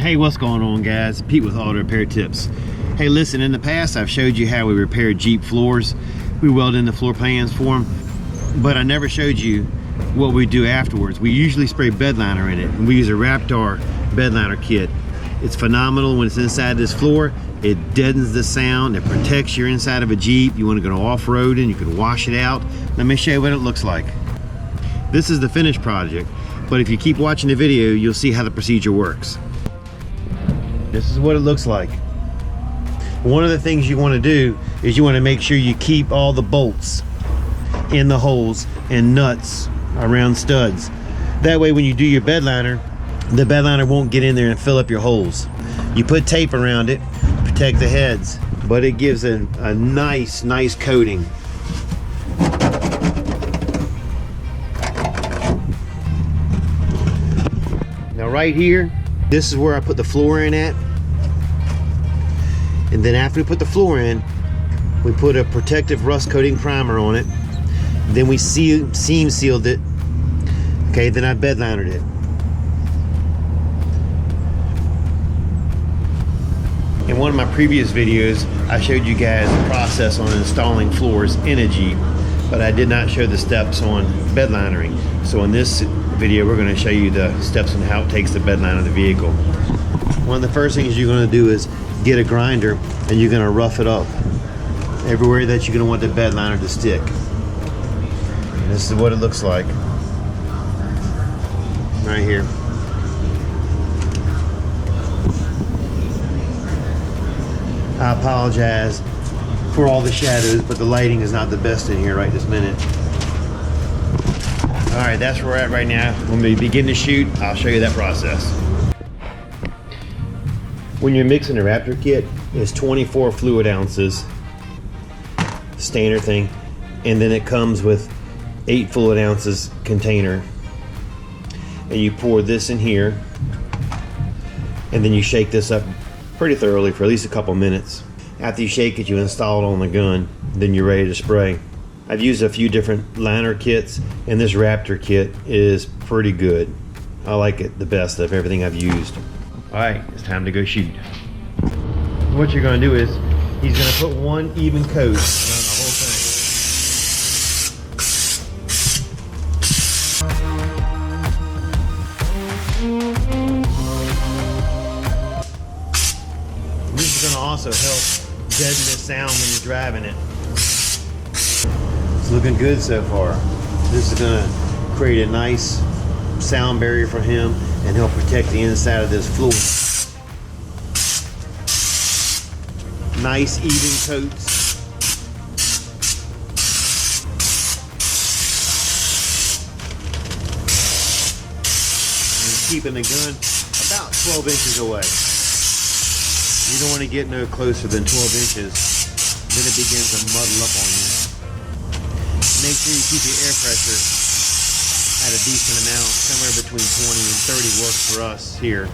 Hey, what's going on, guys? Pete with Auto Repair Tips. Hey, listen, in the past I've showed you how we repair Jeep floors. We weld in the floor pans for them, but I never showed you what we do afterwards. We usually spray bedliner in it, and we use a Raptor Bedliner Kit. It's phenomenal when it's inside this floor. It deadens the sound, it protects your inside of a Jeep. You want to go off-roading, you can wash it out. Let me show you what it looks like. This is the finished project, but if you keep watching the video, you'll see how the procedure works. This is what it looks like. One of the things you want to do is you want to make sure you keep all the bolts in the holes and nuts around studs. That way when you do your bedliner, the bedliner won't get in there and fill up your holes. You put tape around it, protect the heads, but it gives a nice coating. Now right here, this is where I put the floor in at. And then after we put the floor in, we put a protective rust coating primer on it. Then we seam sealed it. Okay, then I bedlinered it. In one of my previous videos, I showed you guys the process on installing floors in a Jeep, but I did not show the steps on bedlinering. So in this video, we're going to show you the steps on how it takes the bedliner of the vehicle. One of the first things you're going to do is get a grinder, and you're going to rough it up everywhere that you're going to want the bedliner to stick. And this is what it looks like right here. I apologize for all the shadows, but the lighting is not the best in here right this minute. Alright, that's where we're at right now. When we begin to shoot, I'll show you that process. When you're mixing a Raptor kit, it's 24 fluid ounces, standard thing, and then it comes with 8 fluid ounces container. And you pour this in here, and then you shake this up pretty thoroughly for at least a couple minutes. After you shake it, you install it on the gun, then you're ready to spray. I've used a few different liner kits, and this Raptor kit is pretty good. I like it the best of everything I've used. Alright, it's time to go shoot. What you're going to do is, he's going to put one even coat around the whole thing. This is going to also help deaden the sound when you're driving it. It's looking good so far. This is going to create a nice sound barrier for him and help protect the inside of this floor. Nice even coats. And keeping the gun about 12 inches away. You don't want to get no closer than 12 inches, then it begins to muddle up on you. Make sure you keep your air pressure at a decent amount. Somewhere between 20 and 30 works for us here.